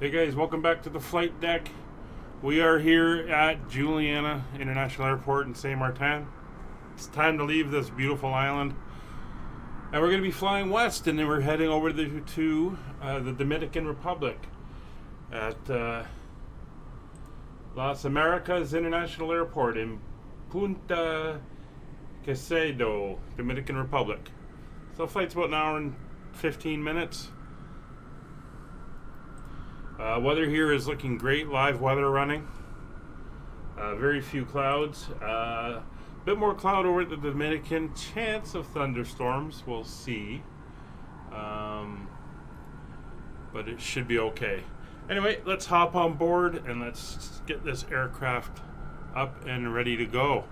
Hey guys, welcome back to the flight deck. We are here at Juliana International Airport in St Maarten. It's time to leave this beautiful island, and we're going to be flying west, and then we're heading over to the Dominican Republic at Las Americas International Airport in Punta Caucedo, Dominican Republic. So the flight's about an hour and 15 minutes. Weather here is looking great. Live weather running. Very few clouds. A bit more cloud over at the Dominican. Chance of thunderstorms. We'll see. But it should be okay. Anyway, let's hop on board and let's get this aircraft up and ready to go.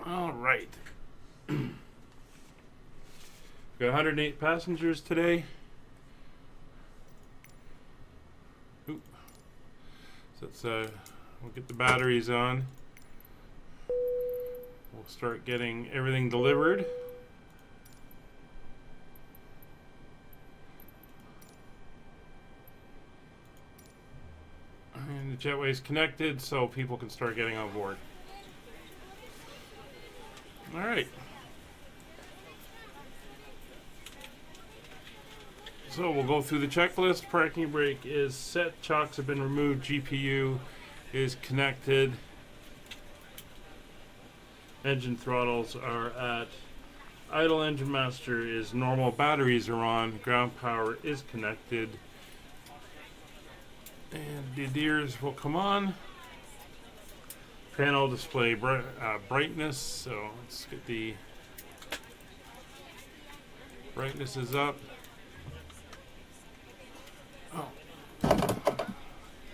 All right. We've got 108 passengers today. Let's we'll get the batteries on. We'll start getting everything delivered. And the jetway is connected so people can start getting on board. All right. So we'll go through the checklist. Parking brake is set. Chocks have been removed. GPU is connected. Engine throttles are at idle. Engine master is normal. Batteries are on. Ground power is connected. And the DIRs will come on. Panel display brightness. So let's get the brightness is up. Oh.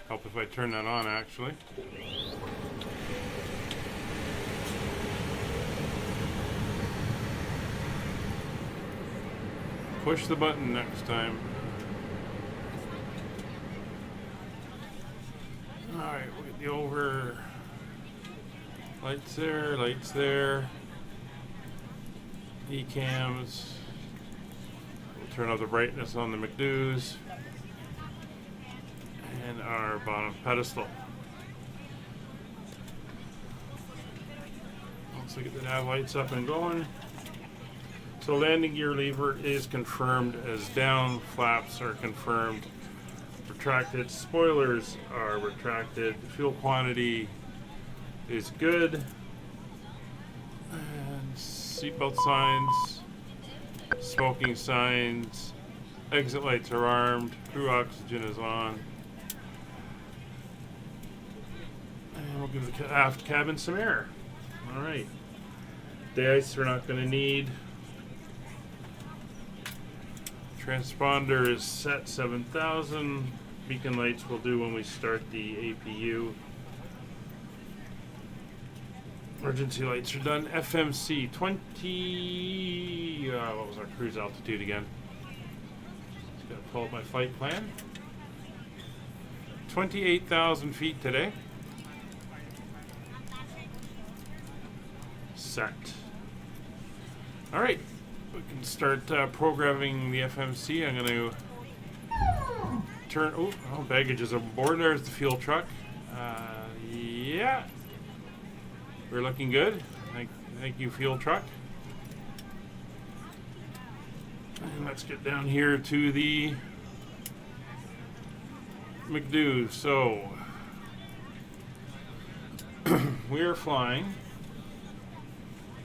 Help if I turn that on, actually. Push the button next time. Alright, we'll get the over. Lights there. E-cams. We'll turn up the brightness on the McDoos. And our bottom pedestal. Once we get the nav lights up and going. So landing gear lever is confirmed as down, flaps are confirmed, retracted, spoilers are retracted, fuel quantity is good, and seatbelt signs, smoking signs, exit lights are armed, crew oxygen is on. And we'll give the aft cabin some air. Alright. De-ice we're not going to need. Transponder is set 7000. Beacon lights will do when we start the APU. Emergency lights are done. FMC 20. What was our cruise altitude again? Just got to pull up my flight plan. 28,000 feet today. Set. All right, we can start programming the FMC. I'm going to turn. Oh, baggage is aboard. There's the fuel truck. Yeah, we're looking good. Thank you, fuel truck. And let's get down here to the McDo. So we are flying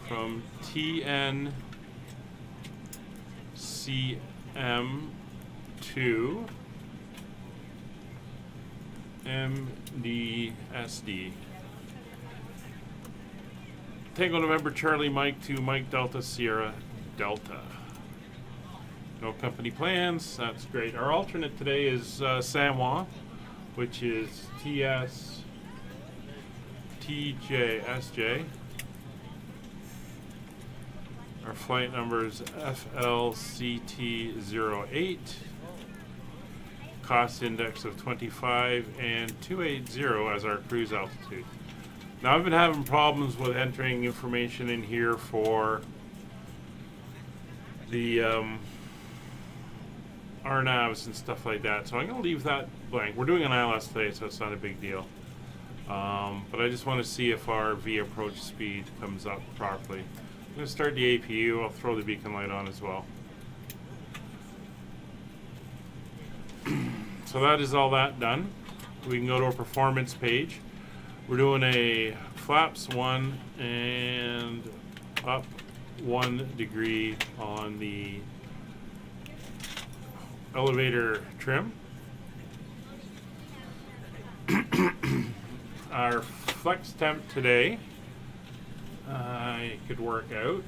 from TNCM to MDSD. Tango November Charlie Mike to Mike Delta Sierra Delta. No company plans. That's great. Our alternate today is San Juan, which is TJSJ. Our flight number is FLCT08. Cost index of 25 and 280 as our cruise altitude. Now I've been having problems with entering information in here for the RNAVs and stuff like that. So I'm going to leave that blank. We're doing an ILS today, so it's not a big deal. But I just want to see if our V approach speed comes up properly. I'm going to start the APU. I'll throw the beacon light on as well. So that is all that done. We can go to a performance page. We're doing a flaps 1 and up 1 degree on the elevator trim. Our flex temp today, I could work out.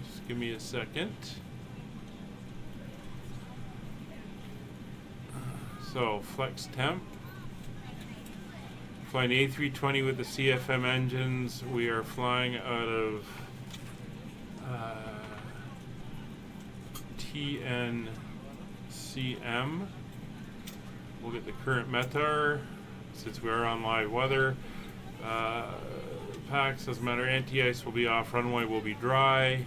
Just give me a second. So flex temp. Flying A320 with the CFM engines. We are flying out of TNCM. We'll get the current METAR since we are on live weather. Packs doesn't matter. Anti-ice will be off. Runway will be dry.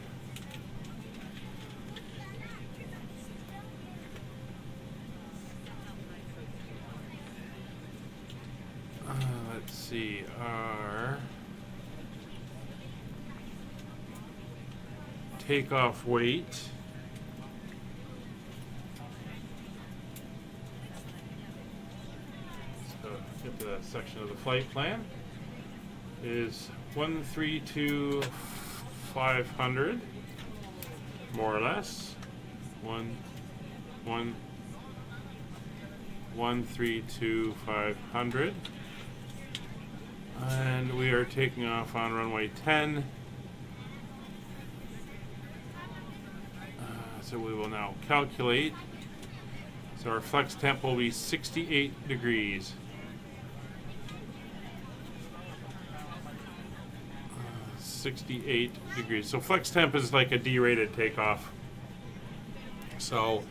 Let's see. Our takeoff weight. So get to that section of the flight plan. Is 132,500, more or less. 132,500, and we are taking off on runway 10. So we will now calculate. So our flex temp will be 68 degrees. 68 degrees. So flex temp is like a D-rated takeoff. So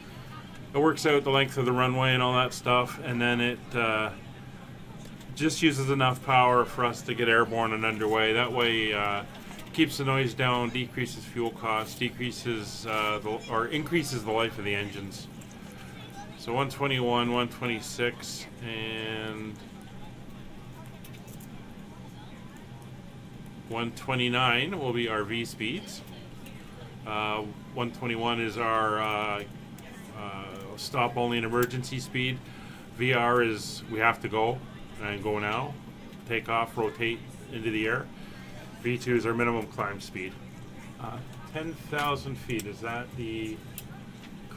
it works out the length of the runway and all that stuff, and then it just uses enough power for us to get airborne and underway. That way, keeps the noise down, decreases fuel costs, decreases or increases the life of the engines. So 121, 126, and 129 will be our V speeds. 121 is our stop only and emergency speed. VR is we have to go and go now. Take off, rotate into the air. V2 is our minimum climb speed. 10,000 feet, is that the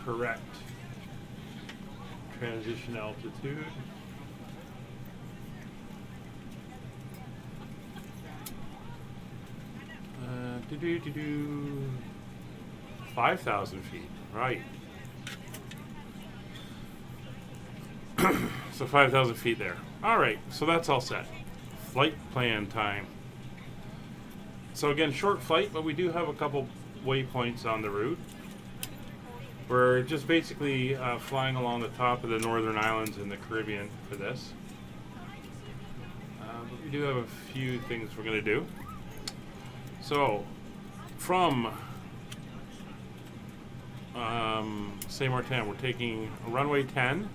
correct transition altitude? 5,000 feet, right. So 5,000 feet there. All right, so that's all set. Flight plan time. So again, short flight, but we do have a couple waypoints on the route. We're just basically flying along the top of the northern islands in the Caribbean for this. But we do have a few things we're going to do. So, from St Maarten, we're taking runway 10.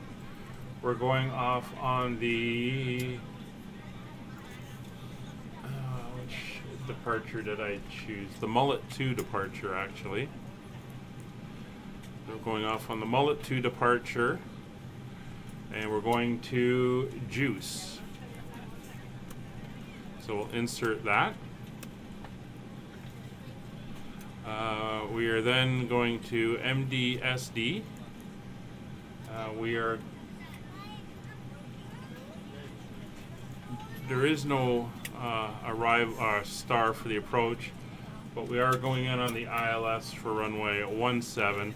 We're going off on the which departure did I choose? The Mullet 2 departure, actually. We're going off on the Mullet 2 departure, and we're going to Juice. So we'll insert that. We are then going to MDSD. There is no star for the approach, but we are going in on the ILS for runway 17.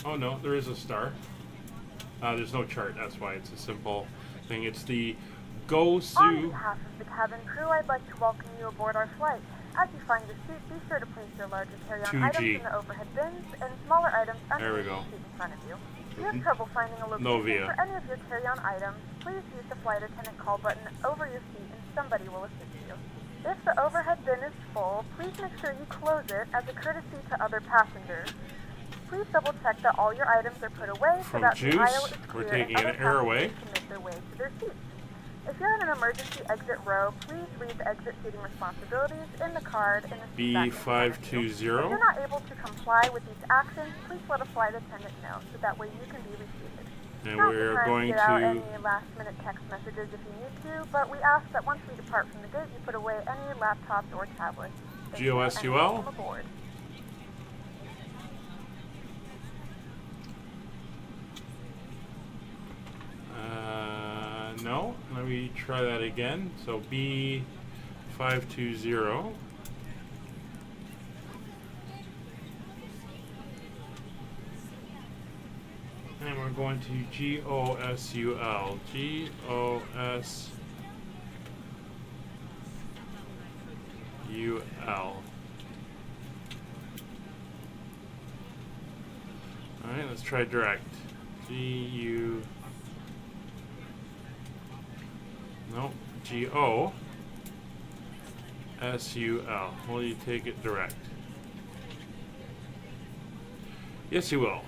Oh no, there is a star. There's no chart, that's why it's a simple thing. It's the Go-Su. On behalf of the cabin crew, I'd like to welcome you aboard our flight. As you find your seat, be sure to place your larger carry-on items in the overhead bins and smaller items under the seat in front of you. If you have trouble finding a location for any of your carry-on items, please use the flight attendant call button over your seat and somebody will assist you. If the overhead bin is full, please make sure you close it as a courtesy to other passengers. Please double check that all your items are put away so that the aisle is clear we're taking and an other air away. passengers can make their way to their seats. If you're in an emergency exit row, please read the exit seating responsibilities in the card in the seat back in front of you. B520. If you're not able to comply with these actions, please let a flight attendant know so that way you can be reseated. And Now's we're the time going to get out to any last-minute text messages if you need to, but we ask that once we depart from the gate, you put away any laptops or tablets. Thank you, and GOSUL. welcome aboard. No, let me try that again. So B520. And we're going to GOSUL. GOSUL. Alright, let's try direct. GU. No, GOSUL. Will you take it direct? Yes, you will.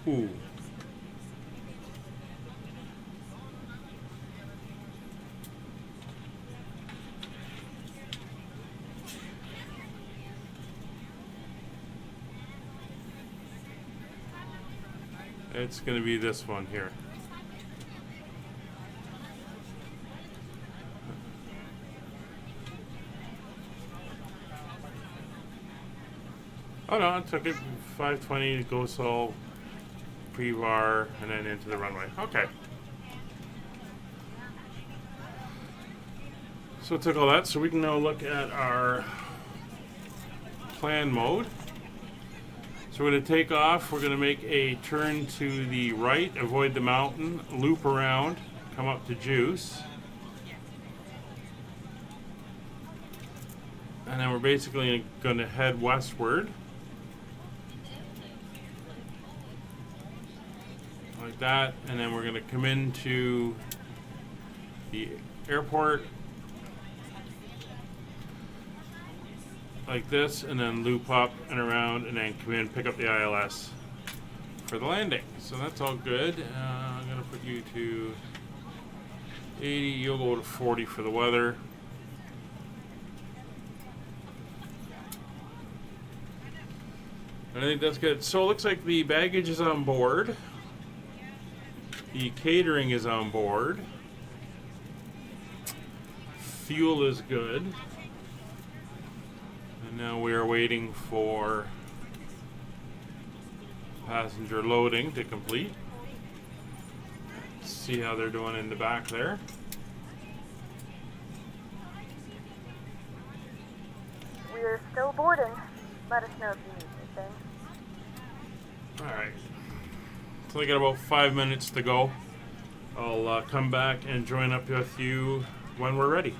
Ooh. It's going to be this one here. Oh no, it took it 520 goes all pre-var and then into the runway. Okay. So it took all that, so we can now look at our plan mode. So we're going to take off, we're going to make a turn to the right, avoid the mountain, loop around, come up to Juice. And then we're basically going to head westward. Like that, and then we're going to come into the airport like this, and then loop up and around, and then come in, pick up the ILS for the landing. So that's all good. I'm going to put you to 80, you'll go to 40 for the weather. And I think that's good. So it looks like the baggage is on board. The catering is on board. Fuel is good. And now we are waiting for passenger loading to complete. Let's see how they're doing in the back there. We're still boarding. Let us know if you need anything. Alright. So we got about 5 minutes to go. I'll come back and join up with you when we're ready.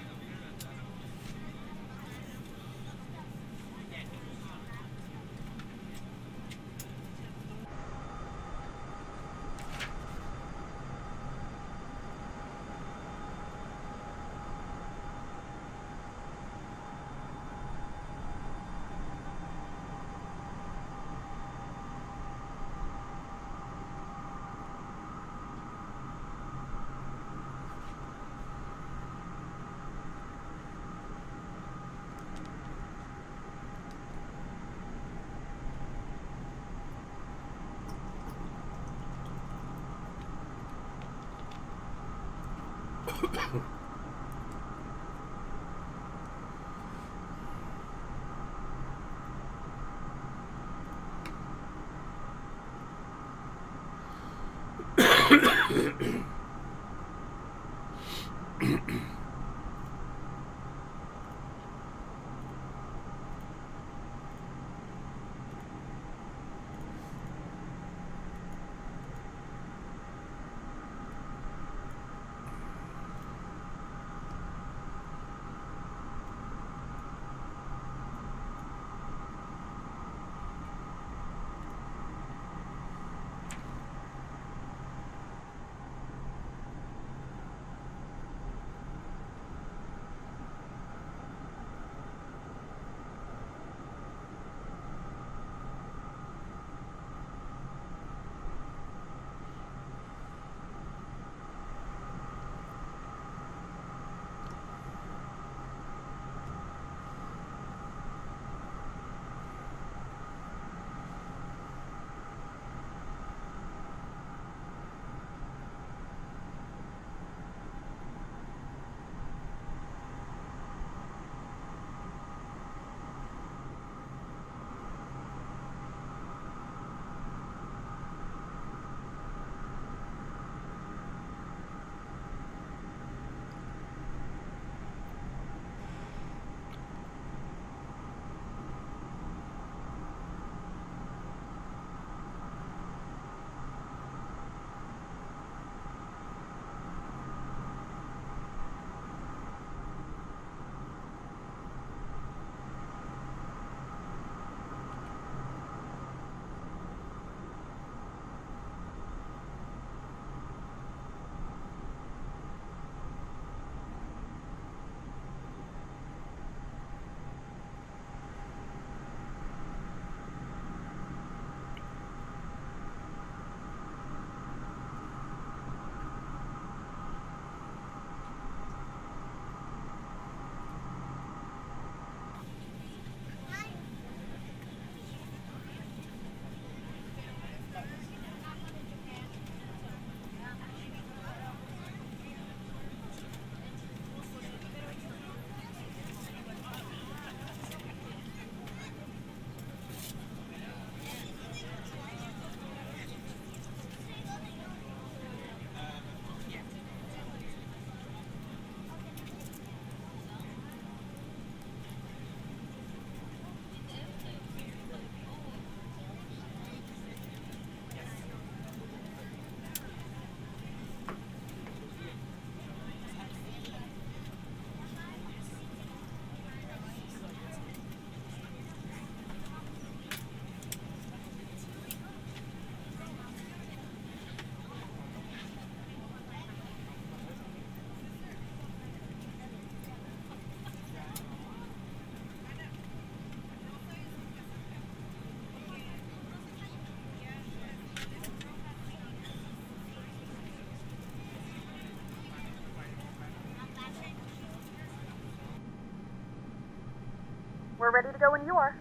We're ready to go when you are.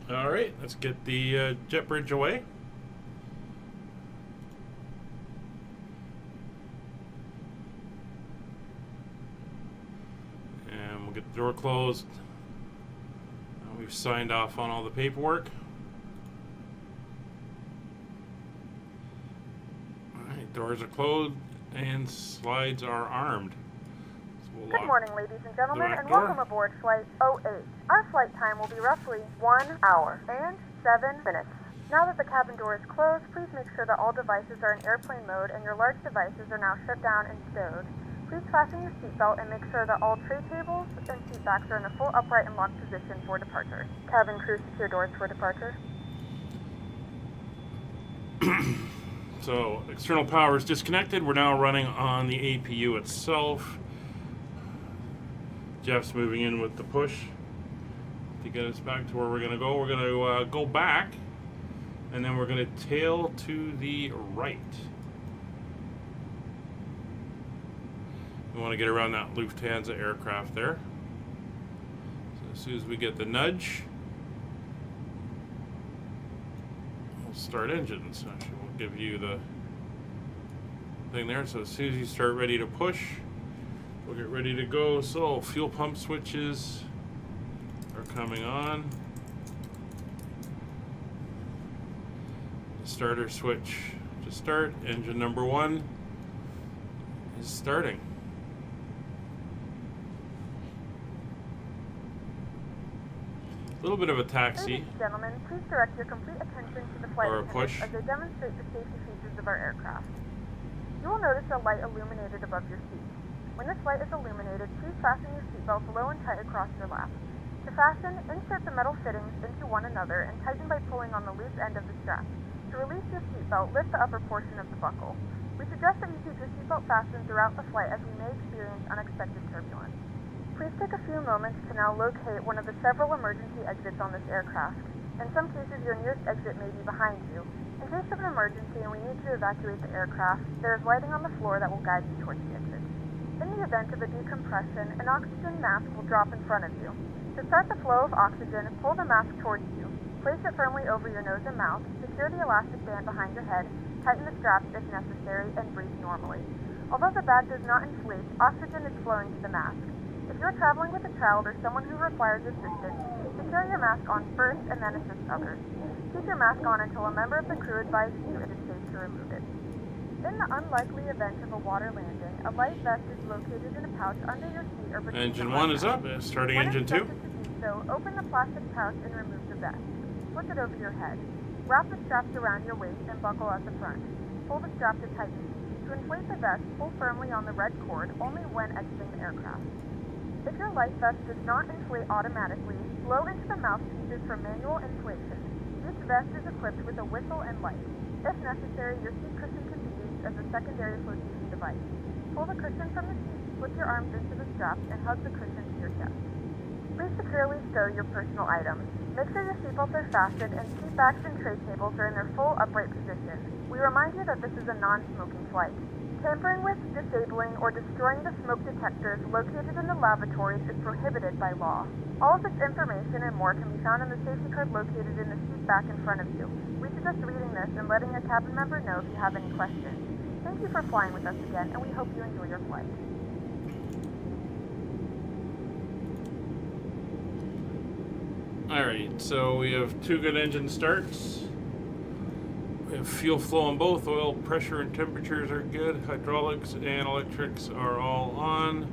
All right, let's get the jet bridge away. And we'll get the door closed. We've signed off on all the paperwork. All right, doors are closed and slides are armed. So we'll Good morning, ladies and gentlemen, and welcome aboard Flight 08. Our flight time will be roughly 1 hour and 7 minutes. Now that the cabin door is closed, please make sure that all devices are in airplane mode and your large devices are now shut down and stowed. Please fasten your seatbelt and make sure that all tray tables and seat backs are in a full upright and locked position for departure. Cabin crew, secure doors for departure. So, external power is disconnected. We're now running on the APU itself. Jeff's moving in with the push to get us back to where we're going to go. We're going to go back, and then we're going to tail to the right. We want to get around that Lufthansa aircraft there. So as soon as we get the nudge, we'll start engines. Actually, we'll give you the thing there. So as soon as you start ready to push, we'll get ready to go. So fuel pump switches are coming on. The starter switch to start. Engine number 1 is starting. A little bit of a taxi. Ladies and gentlemen, please direct your complete attention to the flight attendants as they demonstrate the safety features of our aircraft. You will notice a light illuminated above your seat. When this light is illuminated, please fasten your seatbelt low and tight across your lap. To fasten, insert the metal fittings into one another and tighten by pulling on the loose end of the strap. To release your seatbelt, lift the upper portion of the buckle. We suggest that you keep your seatbelt fastened throughout the flight as we may experience unexpected turbulence. Please take a few moments to now locate one of the several emergency exits on this aircraft. In some cases, your nearest exit may be behind you. In case of an emergency and we need to evacuate the aircraft, there is lighting on the floor that will guide you towards the exit. In the event of a decompression, an oxygen mask will drop in front of you. To start the flow of oxygen, pull the mask towards you. Place it firmly over your nose and mouth, secure the elastic band behind your head, tighten the straps if necessary, and breathe normally. Although the bag does not inflate, oxygen is flowing to the mask. If you're traveling with a child or someone who requires assistance, secure your mask on first and then assist others. Keep your mask on until a member of the crew advises you it is safe to remove it. In the unlikely event of a water landing, a life vest is located in a pouch under your seat or between Engine 1 is up. Starting engine 2. When instructed to do so, open the plastic pouch and remove the vest. Flip it over your head. Wrap the straps around your waist and buckle at the front. Pull the strap to tighten. To inflate the vest, pull firmly on the red cord only when exiting the aircraft. If your life vest does not inflate automatically, blow into the mouthpieces for manual inflation. Each vest is equipped with a whistle and light. If necessary, your seat cushion can be used as a secondary flotation device. Pull the cushion from the seat, slip your arms into the straps, and hug the cushion to your chest. Please securely stow your personal items. Make sure your seatbelts are fastened and seat backs and tray tables are in their full upright position. We remind you that this is a non-smoking flight. Tampering with, disabling, or destroying the smoke detectors located in the lavatories is prohibited by law. All of this information and more can be found in the safety card located in the seat back in front of you. We suggest reading this and letting a cabin member know if you have any questions. Thank you for flying with us again, and we hope you enjoy your flight. Alright, so we have 2 good engine starts. We have fuel flow on both. Oil pressure and temperatures are good. Hydraulics and electrics are all on.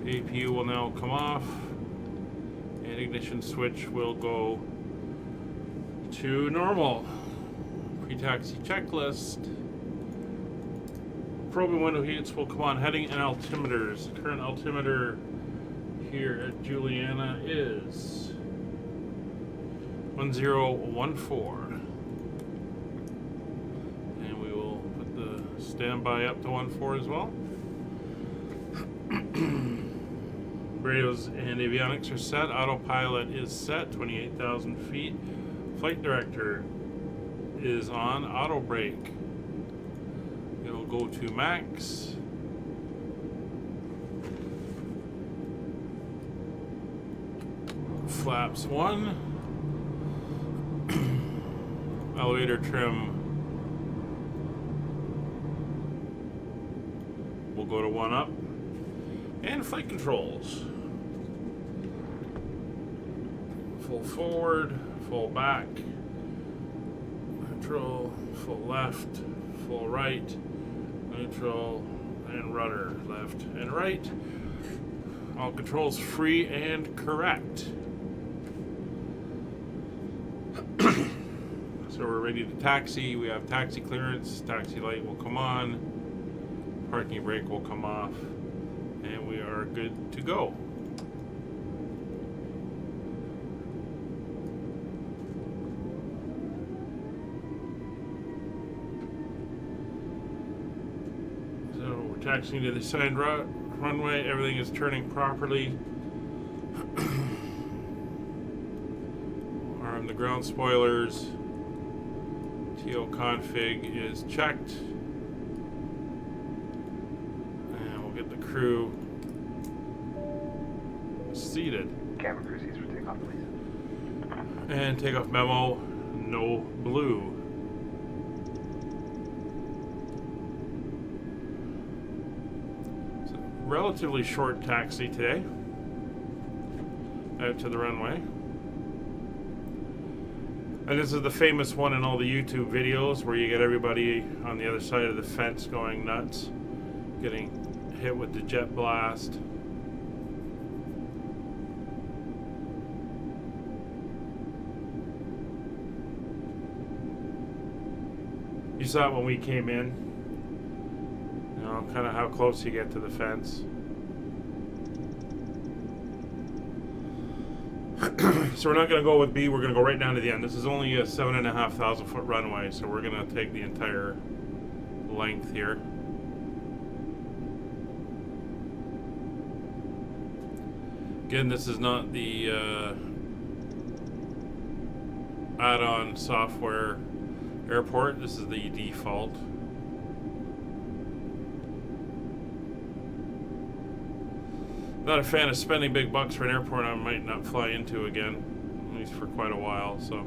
The APU will now come off. And ignition switch will go to normal. Pre-taxi checklist. Probe and window heats will come on. Heading and altimeters. The current altimeter here at Juliana is 1014. Standby up to 1.4 as well. Radios and avionics are set. Autopilot is set. 28,000 feet. Flight director is on. Auto brake. It'll go to max. flaps 1. Elevator trim will go to 1 up. And flight controls. Full forward, full back, neutral, full left, full right, neutral, and rudder, left and right. All controls free and correct. So we're ready to taxi. We have taxi clearance. Taxi light will come on. Parking brake will come off. And we are good to go. So we're taxiing to the assigned runway. Everything is turning properly. Arm the ground spoilers. TO config is checked. And we'll get the crew seated. Camera crew seats for takeoff, please. And takeoff memo, no blue. So, relatively short taxi today. Out to the runway. And this is the famous one in all the YouTube videos where you get everybody on the other side of the fence going nuts, getting hit with the jet blast. You saw it when we came in, you know, kind of how close you get to the fence. So we're not going to go with B, we're going to go right down to the end. This is only a 7,500 foot runway, so we're going to take the entire length here. Again, this is not the add-on software airport, this is the default. Not a fan of spending big bucks for an airport I might not fly into again, at least for quite a while, so.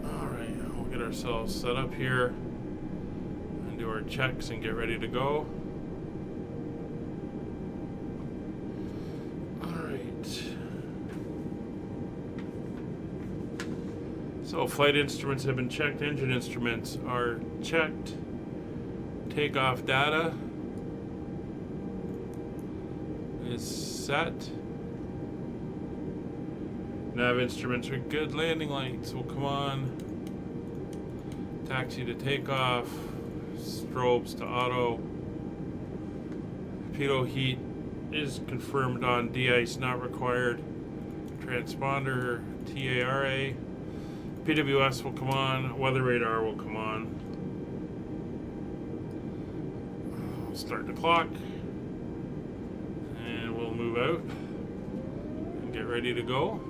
Alright, we'll get ourselves set up here and do our checks and get ready to go. So flight instruments have been checked, engine instruments are checked, takeoff data is set, nav instruments are good, landing lights will come on, taxi to takeoff, strobes to auto, pitot heat is confirmed on, de-ice not required, transponder TARA, PWS will come on, weather radar will come on. We'll start the clock and we'll move out and get ready to go.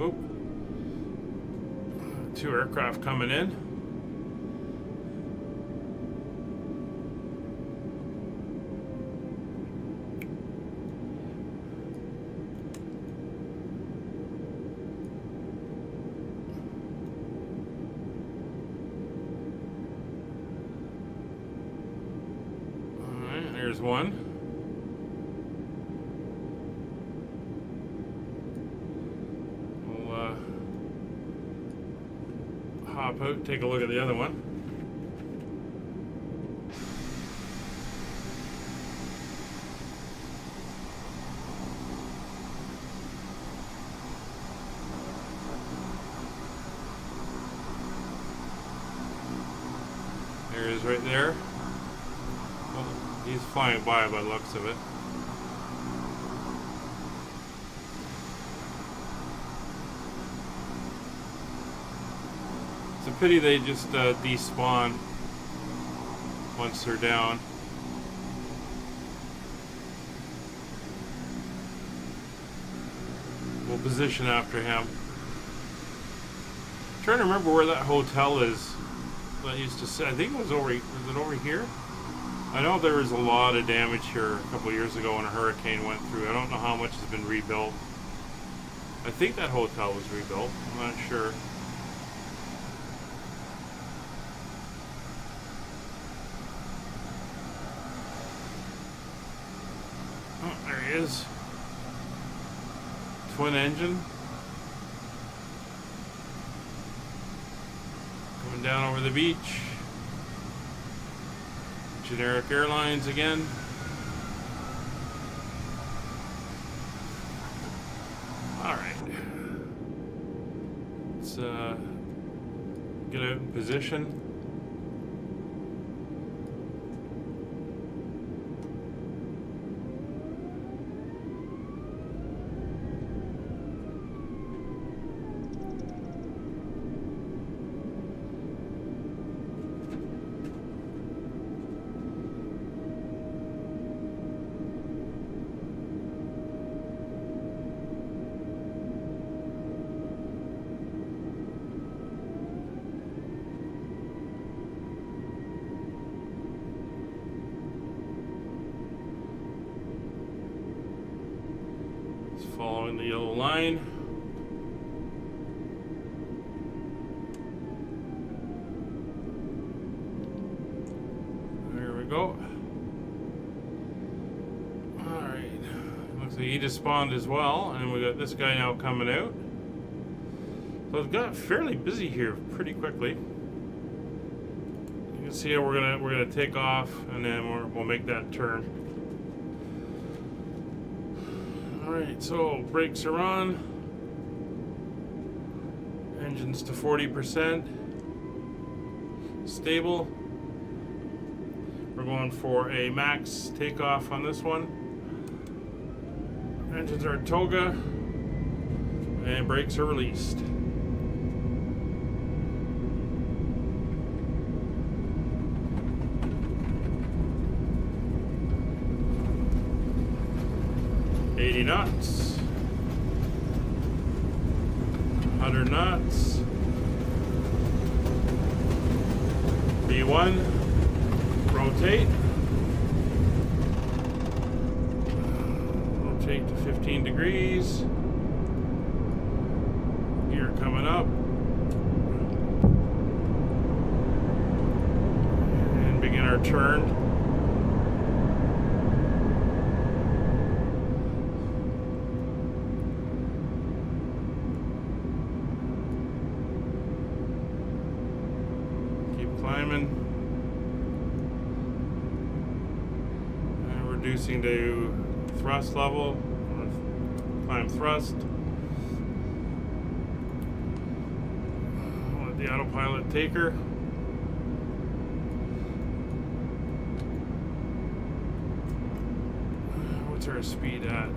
Oh, 2 aircraft coming in. All right, there's one. Hop out, take a look at the other one. There it is right there. Well, he's flying by the looks of it. pity they just despawn once they're down. We'll position after him. I'm trying to remember where that hotel is. That used to say, I think it was over. Was it over here? I know there was a lot of damage here a couple of years ago when a hurricane went through. I don't know how much has been rebuilt. I think that hotel was rebuilt. I'm not sure. Oh, there he is. Twin engine. Coming down over the beach. Generic Airlines again. Alright. Let's get out in position. Following the yellow line. There we go. Alright. Looks like he just spawned as well, and we got this guy now coming out. So it got fairly busy here pretty quickly. You can see how we're gonna take off, and then we'll make that turn. Alright, so brakes are on. Engines to 40%. Stable. We're going for a max takeoff on this one. Engines are toga. And brakes are released. Knots, 100 knots, B1, rotate to 15 degrees, gear coming up, and begin our turn. And reducing to thrust level, climb thrust. Let the autopilot take her. What's our speed at?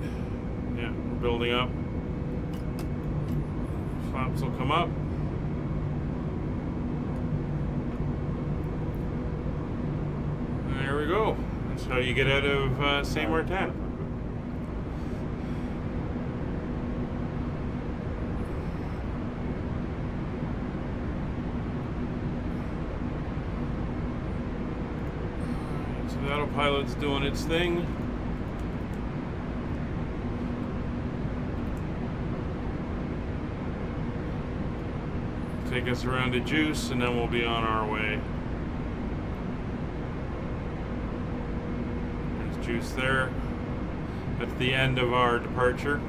Yeah, we're building up. Flaps will come up. There we go. That's how you get out of St Maarten. So the autopilot's doing its thing. Take us around to Juice, and then we'll be on our way. Juice there. That's the end of our departure.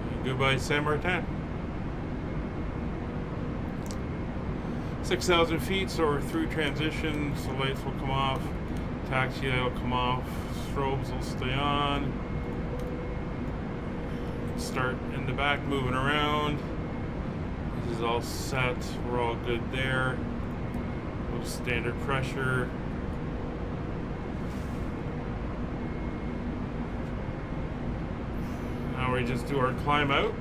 And goodbye, St Maarten. 6,000 feet, so we're through transition, so lights will come off, taxi light will come off, strobes will stay on. Start in the back, moving around. This is all set. We're all good there. We'll Standard pressure. Now we just do our climb out.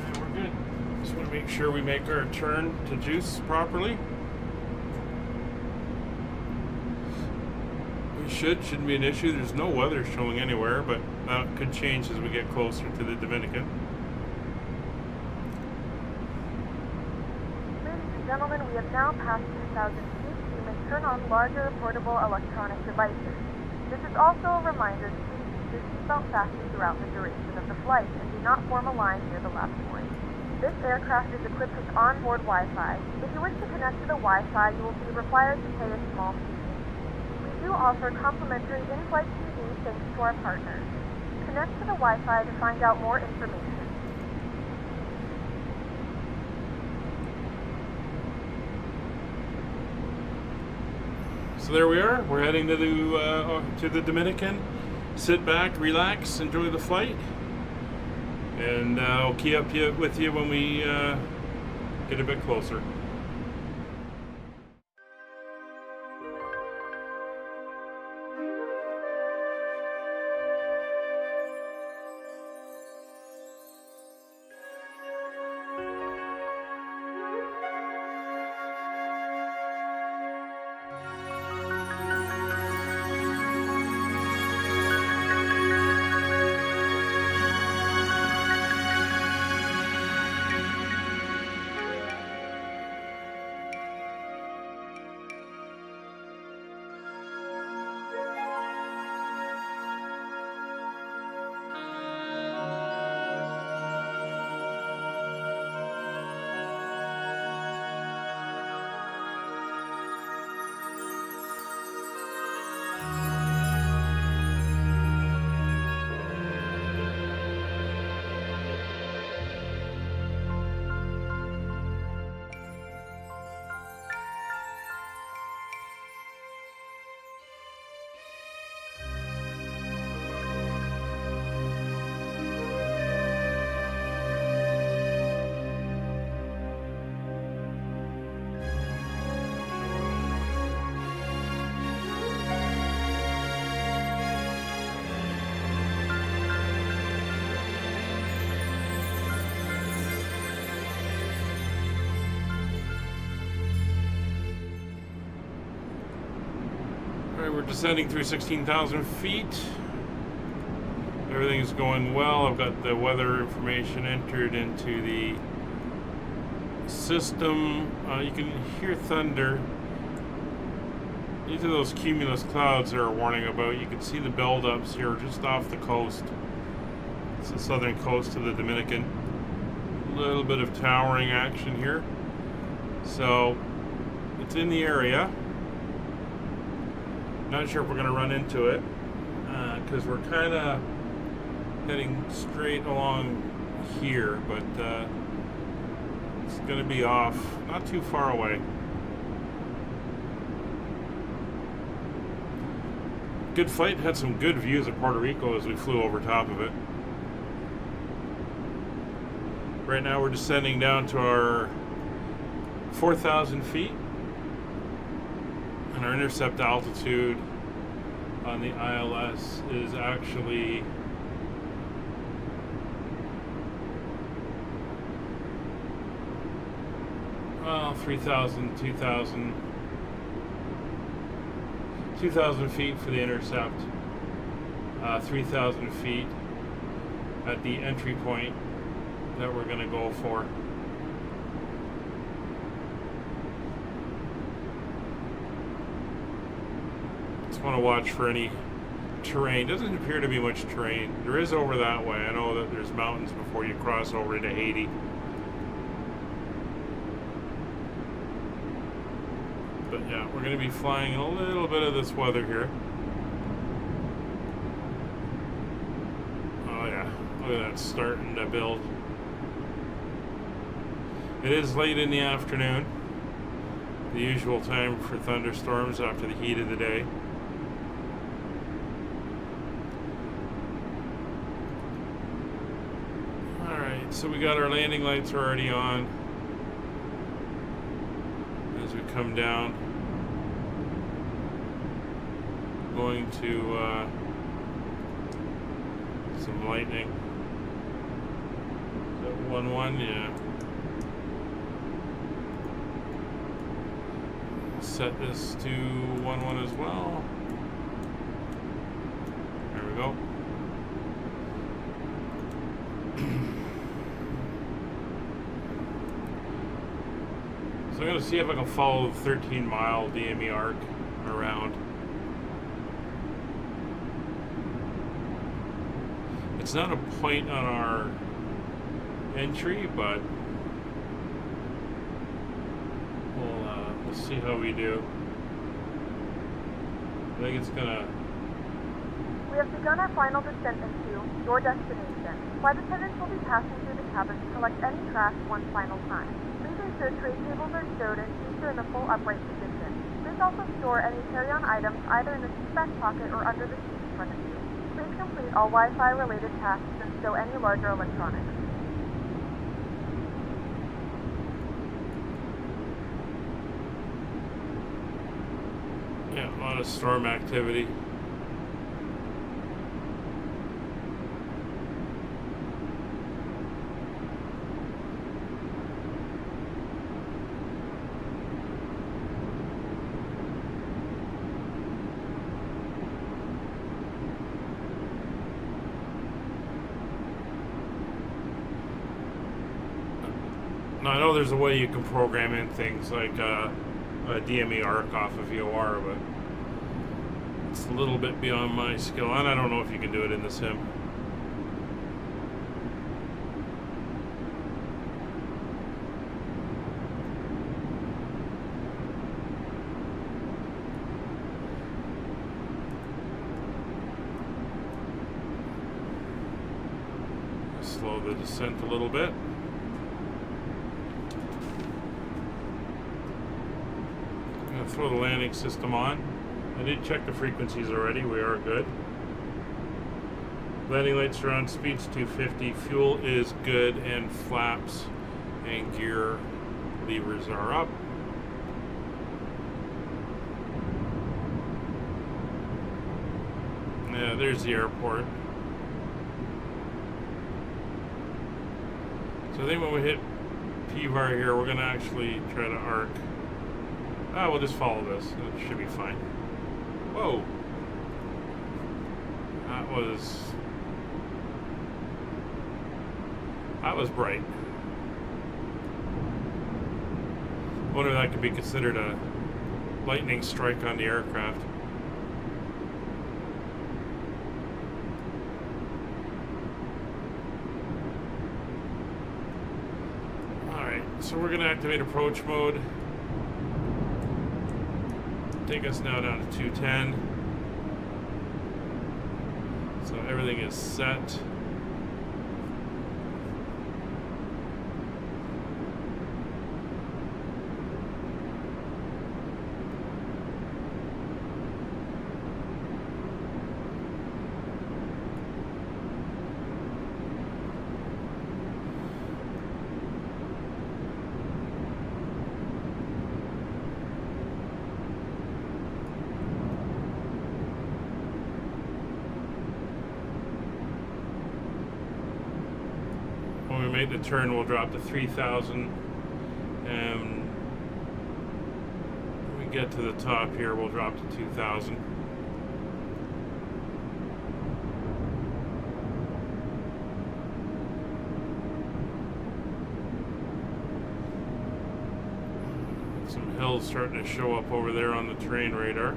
And we're good. Just want to make sure we make our turn to juice properly. We shouldn't be an issue. There's no weather showing anywhere, but that could change as we get closer to the Dominican. Gentlemen, we have now passed 2,000 feet. You may turn on larger portable electronic devices. This is also a reminder to please keep your seatbelt fastened throughout the duration of the flight and do not form a line near the lavatory. This aircraft is equipped with onboard Wi-Fi. If you wish to connect to the Wi-Fi, you will be required to pay a small fee. We do offer complimentary in-flight TV thanks to our partners. Connect to the Wi-Fi to find out more information. So there we are. We're heading to the Dominican. Sit back, relax, enjoy the flight, and I'll key up with you when we get a bit closer. We're descending through 16,000 feet. Everything is going well. I've got the weather information entered into the system. You can hear thunder. These are those cumulus clouds they're warning about. You can see the buildups here just off the coast. It's the southern coast of the Dominican. A little bit of towering action here. So it's in the area. Not sure if we're going to run into it because we're kind of heading straight along here, but it's going to be off, not too far away. Good flight, had some good views of Puerto Rico as we flew over top of it. Right now we're descending down to our 4,000 feet. And our intercept altitude on the ILS is actually well 3,000, 2,000 feet for the intercept, 3,000 feet at the entry point that we're going to go for. Want to watch for any terrain. Doesn't appear to be much terrain. There is over that way. I know that there's mountains before you cross over into Haiti. But yeah, we're going to be flying in a little bit of this weather here. Oh yeah, look at that starting to build. It is late in the afternoon, the usual time for thunderstorms after the heat of the day. Alright, So we got our landing lights already on as we come down. Going to some lightning. Is that 1-1? Yeah. Set this to 1-1 as well. There we go. So I'm going to see if I can follow the 13-mile DME arc around. It's not a point on our entry, but we'll see how we do. I think it's gonna. We have begun our final descent into your destination. Flight attendants will be passing through the cabin to collect any trash one final time. Please ensure tray tables are stowed and seats are in the full upright position. Please also store any carry-on items either in the seat back pocket or under the seat in front of you. Please complete all Wi-Fi related tasks and stow any larger electronics. Yeah, a lot of storm activity. Now, I know there's a way you can program in things like a DME arc off of VOR, but it's a little bit beyond my skill, and I don't know if you can do it in the sim. Slow the descent a little bit. Throw the landing system on. I did check the frequencies already. We are good. Landing lights are on. Speed's 250. Fuel is good, and flaps and gear levers are up. Yeah, there's the airport. So I think when we hit PVAR here, we're going to actually try to arc. We'll just follow this. It should be fine. Whoa. That was bright. I wonder if that could be considered a lightning strike on the aircraft. Alright, so we're going to activate approach mode. Take us now down to 210. So everything is set. When we make the turn, we'll drop to 3,000, and when we get to the top here, we'll drop to 2,000. Some hills starting to show up over there on the terrain radar.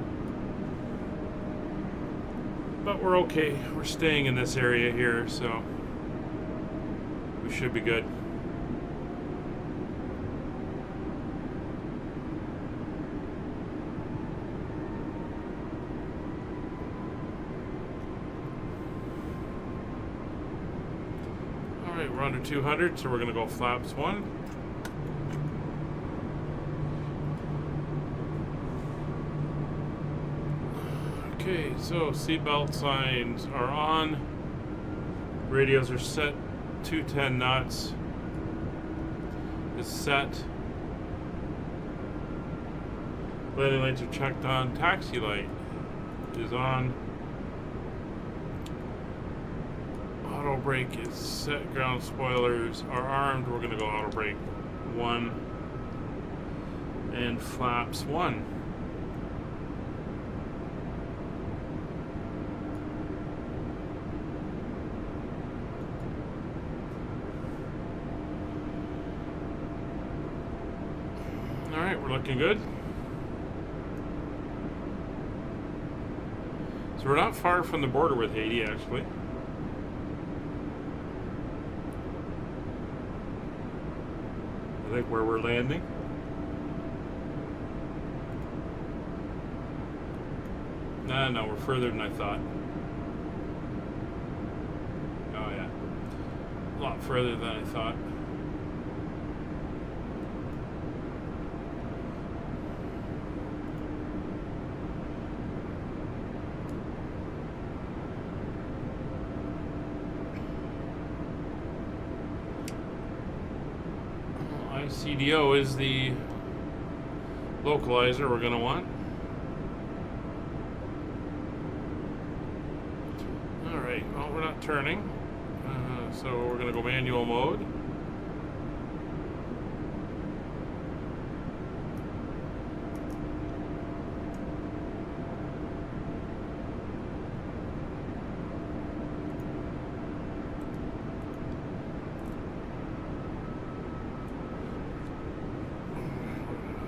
But we're okay. We're staying in this area here, so we should be good. Alright, we're under 200, so we're going to go flaps 1. Okay, so seatbelt signs are on. Radios are set 210 knots is set. Landing lights are checked on. Taxi light is on. Auto brake is set. Ground spoilers are armed. We're going to go auto brake 1 and flaps 1. Alright, we're looking good. So we're not far from the border with Haiti, actually. I think where we're landing. No, we're further than I thought. Oh yeah, a lot further than I thought. ICDO is the localizer we're going to want. Alright, well, we're not turning, so we're going to go manual mode.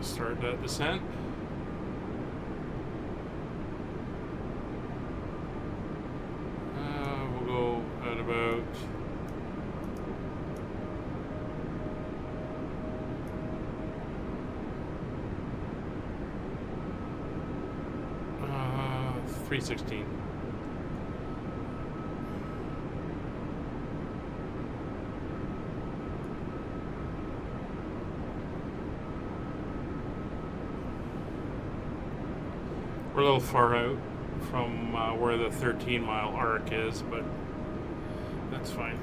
Start that descent. We'll go at about 316. We're a little far out from where the 13-mile arc is, but that's fine.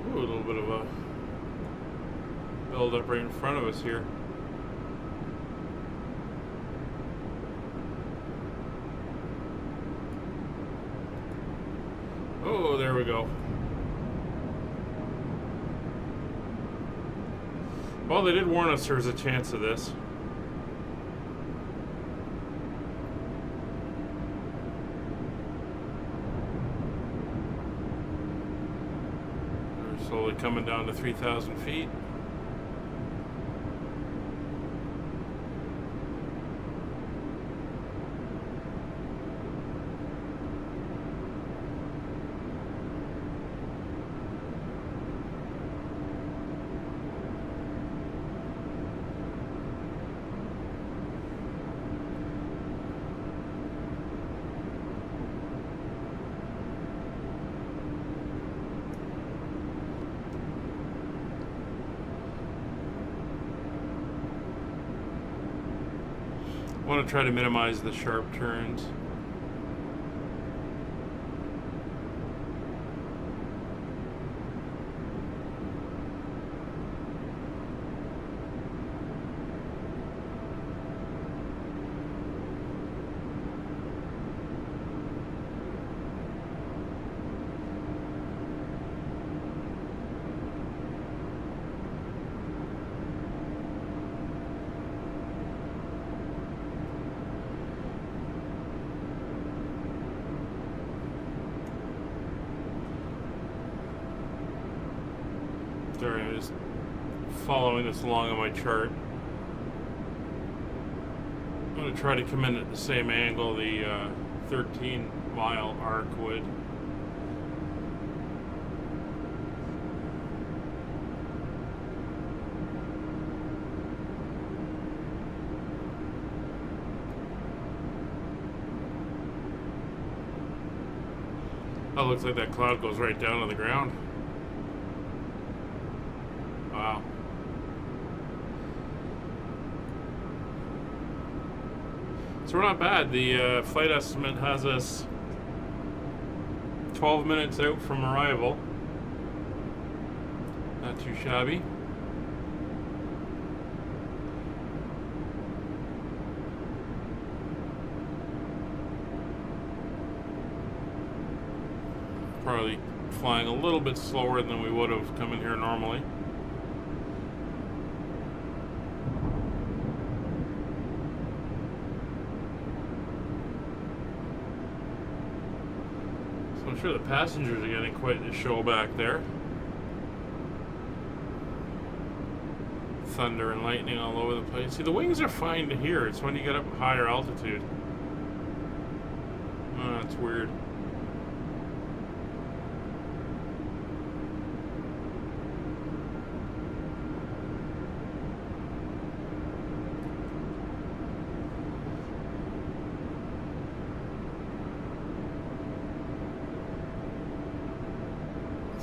Ooh, a little bit of a build up right in front of us here. Oh, there we go. Well, they did warn us there was a chance of this. We're slowly coming down to 3,000 feet. I want to try to minimize the sharp turns. Sorry, I just following this along on my chart. I'm going to try to come in at the same angle the 13-mile arc would. Oh, looks like that cloud goes right down to the ground. Wow. So we're not bad. The flight estimate has us 12 minutes out from arrival. Not too shabby. Probably flying a little bit slower than we would have come in here normally. So I'm sure the passengers are getting quite the show back there. Thunder and lightning all over the place. See, the wings are fine to hear. It's when you get up higher altitude. Oh, that's weird.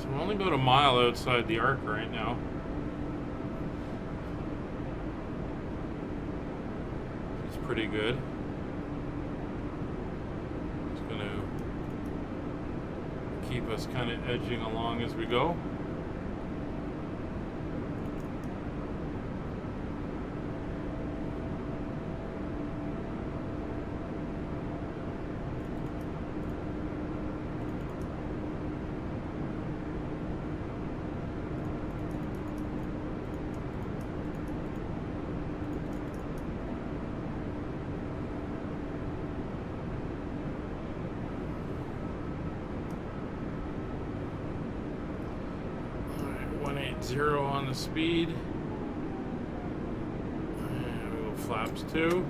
We're only about a mile outside the arc right now. It's pretty good. It's going to keep us kind of edging along as we go. Zero on the speed. And we go flaps 2.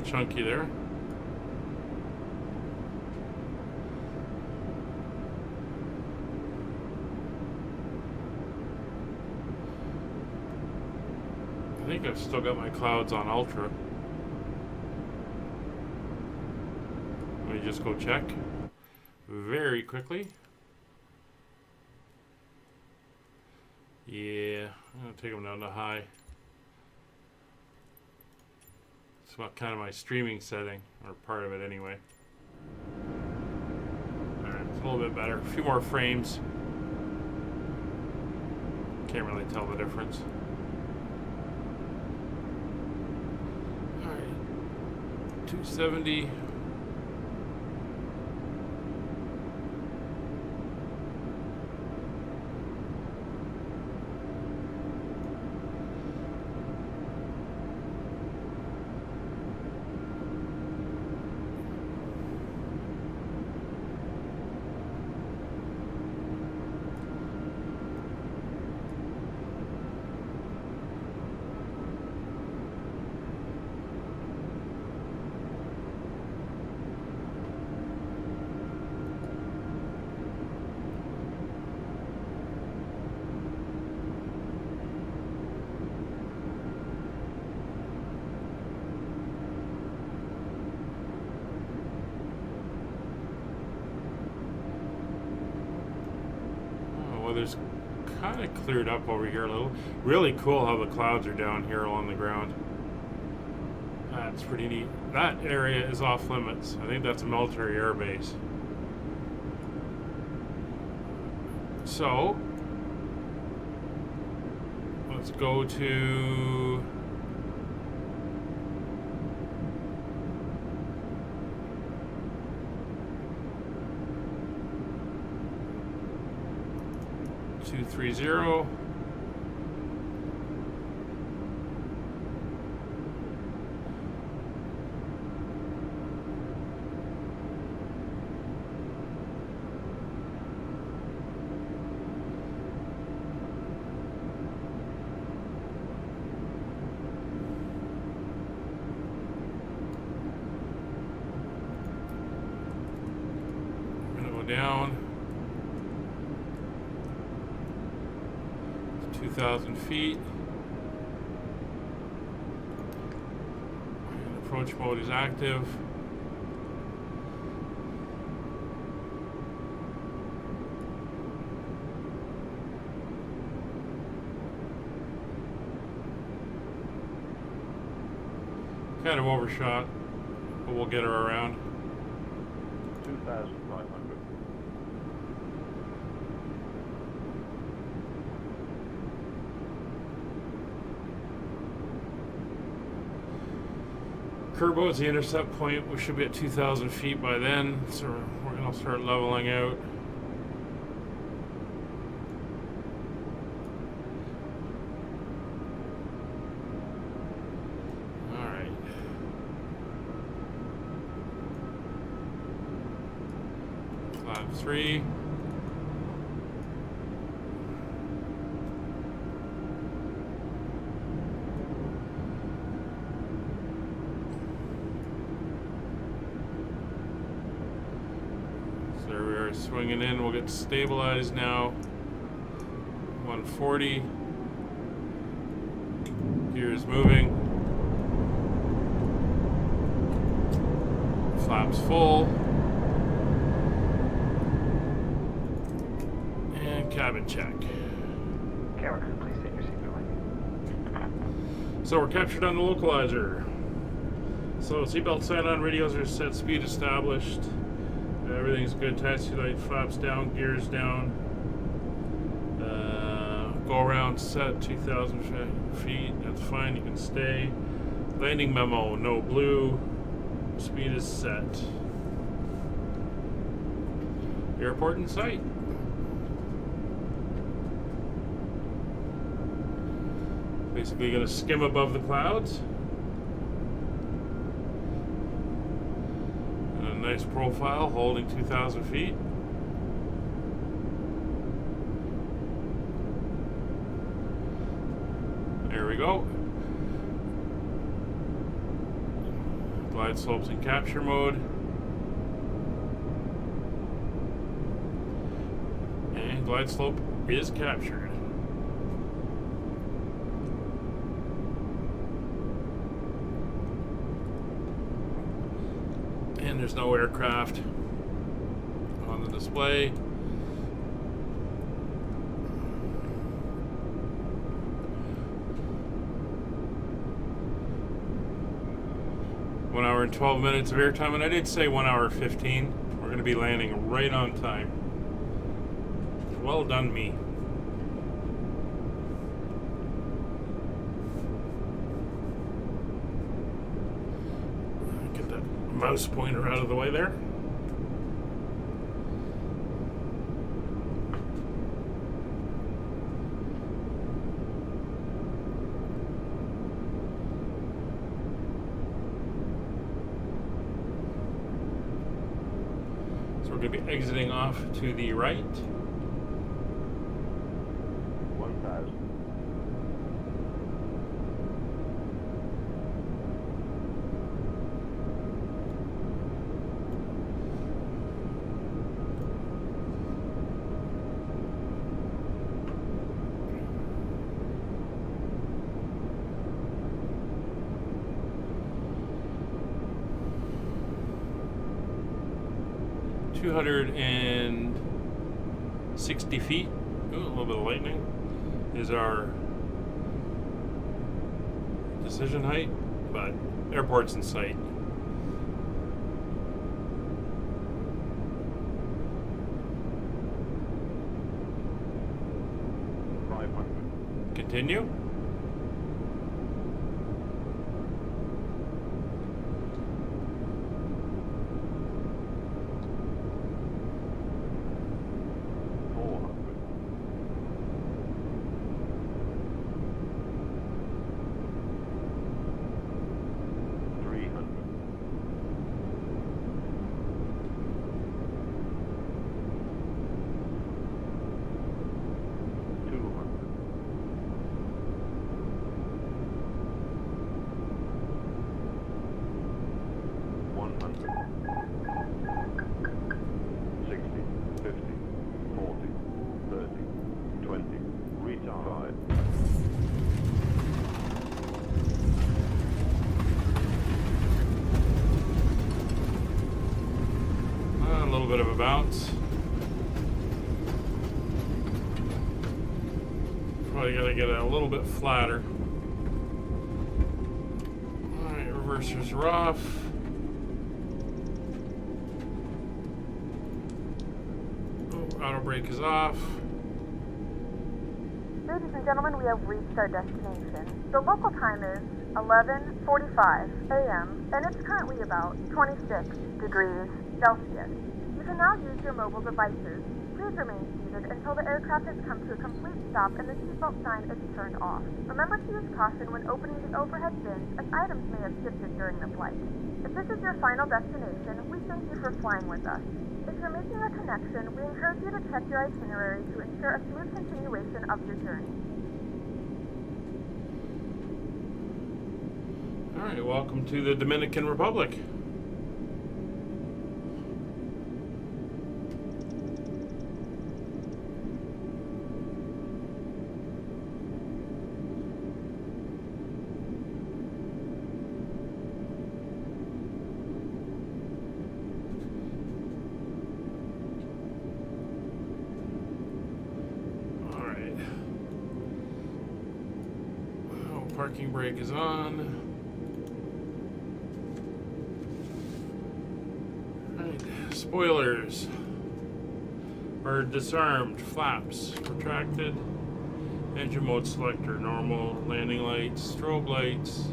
Chunky there. I think I've still got my clouds on ultra. Let me just go check very quickly. Yeah, I'm gonna take them down to high. It's kind of my streaming setting, or part of it anyway. Alright, it's a little bit better. A few more frames. Can't really tell the difference. Alright, 270. Weather's kind of cleared up over here a little. Really cool how the clouds are down here along the ground. That's pretty neat. That area is off limits. I think that's a military air base. So let's go to 230. Down 2,000 feet. And approach mode is active. Kind of overshot, but we'll get her around. 2,500. Kerbo is the intercept point. We should be at 2,000 feet by then, so we're going to start leveling out. All right. Flap 3. There we are, swinging in. We'll get stabilized now. 140. Gears moving. Flaps full. And cabin check. Camera crew, please take your seatbelt. So we're captured on the localizer. So seatbelt sign on, radios are set, speed established. Everything's good. Taxi light, flaps down, gears down. Go around set 2,000 feet. That's fine. You can stay. Landing memo, no blue. Speed is set. Airport in sight. Basically, going to skim above the clouds. Nice profile, holding 2,000 feet. There we go. Glide slopes in capture mode. And glide slope is captured. And there's no aircraft on the display. One hour and 12 minutes of airtime, and I did say 1 hour 15. We're going to be landing right on time. Well done, me. Get that mouse pointer out of the way there. So we're going to be exiting off to the right. 1,000. And 60 feet. Ooh, a little bit of lightning is our decision height, but airport's in sight. Continue. 60, 50, 40, 30, 20, retard. A little bit of a bounce. Probably gotta get it a little bit flatter. Alright, reversers are off. Oh, auto brake is off. Ladies and gentlemen, we have reached our destination. The local time is 11:45 a.m. and it's currently about 26 degrees Celsius. You can now use your mobile devices. Please remain seated until the aircraft has come to a complete stop and the seatbelt sign is turned off. Remember to use caution when opening the overhead bins as items may have shifted during the flight. If this is your final destination, we thank you for flying with us. If you're making a connection, we encourage you to check your itinerary to ensure a smooth continuation of your journey. Alright, welcome to the Dominican Republic. Alright. Oh, parking brake is on. Spoilers are disarmed, flaps retracted, engine mode selector normal, landing lights, strobe lights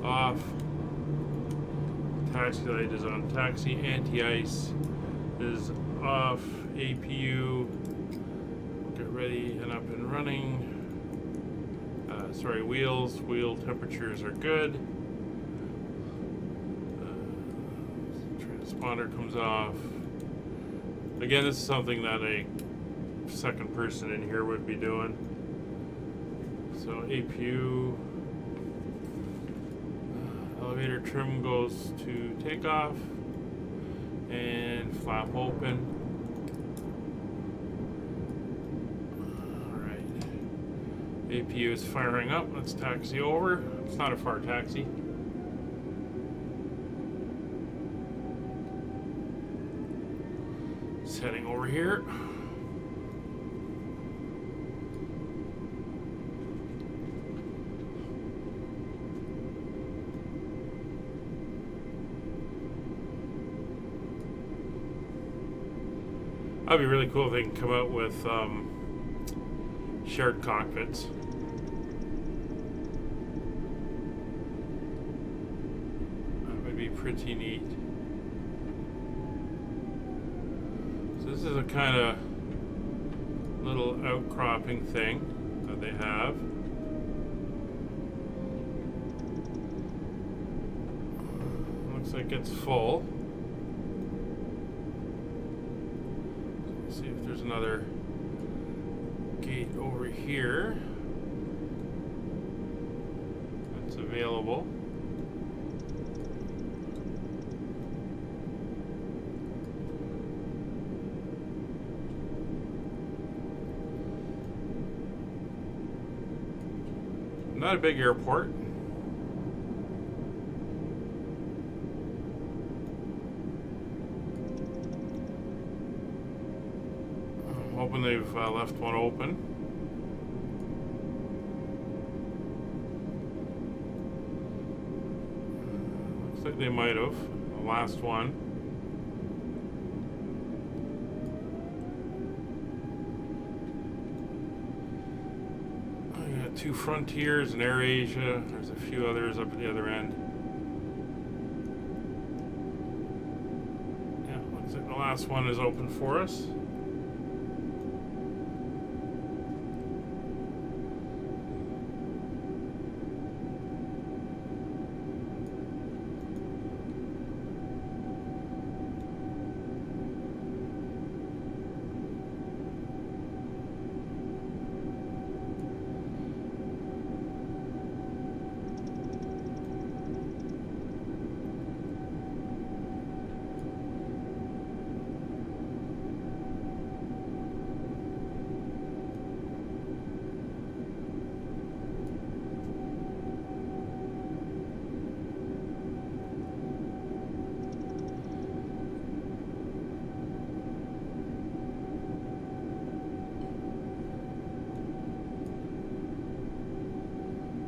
off, taxi light is on taxi, anti-ice is off, APU get ready and up and running, wheel temperatures are good. Transponder comes off. Again, this is something that a second person in here would be doing. So APU, elevator trim goes to takeoff, and flap open. Alright, APU is firing up. Let's taxi over. It's not a far taxi. Heading over here. That'd be really cool if they can come out with shared cockpits. That would be pretty neat. This is a kind of little outcropping thing that they have. Looks like it's full. Let's see if there's another gate over here that's available. Not a big airport. I'm hoping they've left one open. Looks like they might have. The last one. Two Frontiers and Air Asia. There's a few others up at the other end. Yeah, looks like the last one is open for us.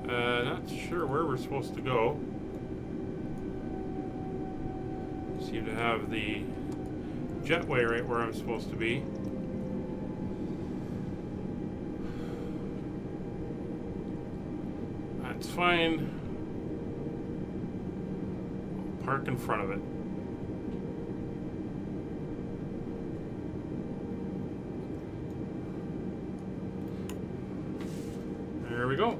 Not sure where we're supposed to go. Seem to have the jetway right where I'm supposed to be. That's fine. Park in front of it. There we go.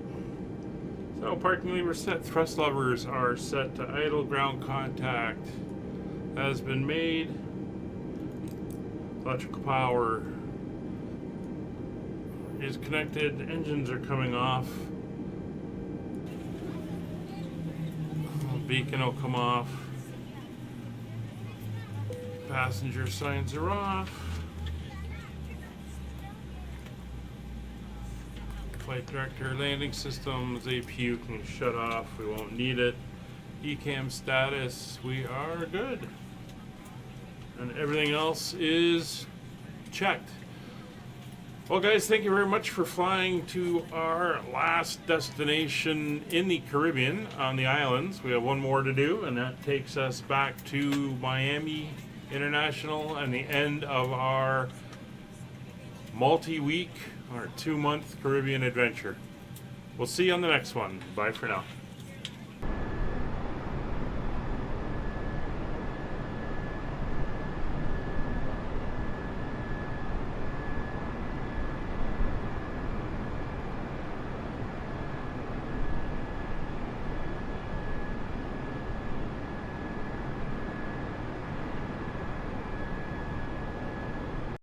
So parking levers set, thrust levers are set to idle, ground contact has been made. Electrical power is connected, engines are coming off. Beacon will come off. Passenger signs are off. Flight director, landing systems, APU can shut off. We won't need it. ECAM status, we are good. And everything else is checked. Well, guys, thank you very much for flying to our last destination in the Caribbean on the islands. We have one more to do, and that takes us back to Miami International and the end of our multi-week or 2-month Caribbean adventure. We'll see you on the next one. Bye for now.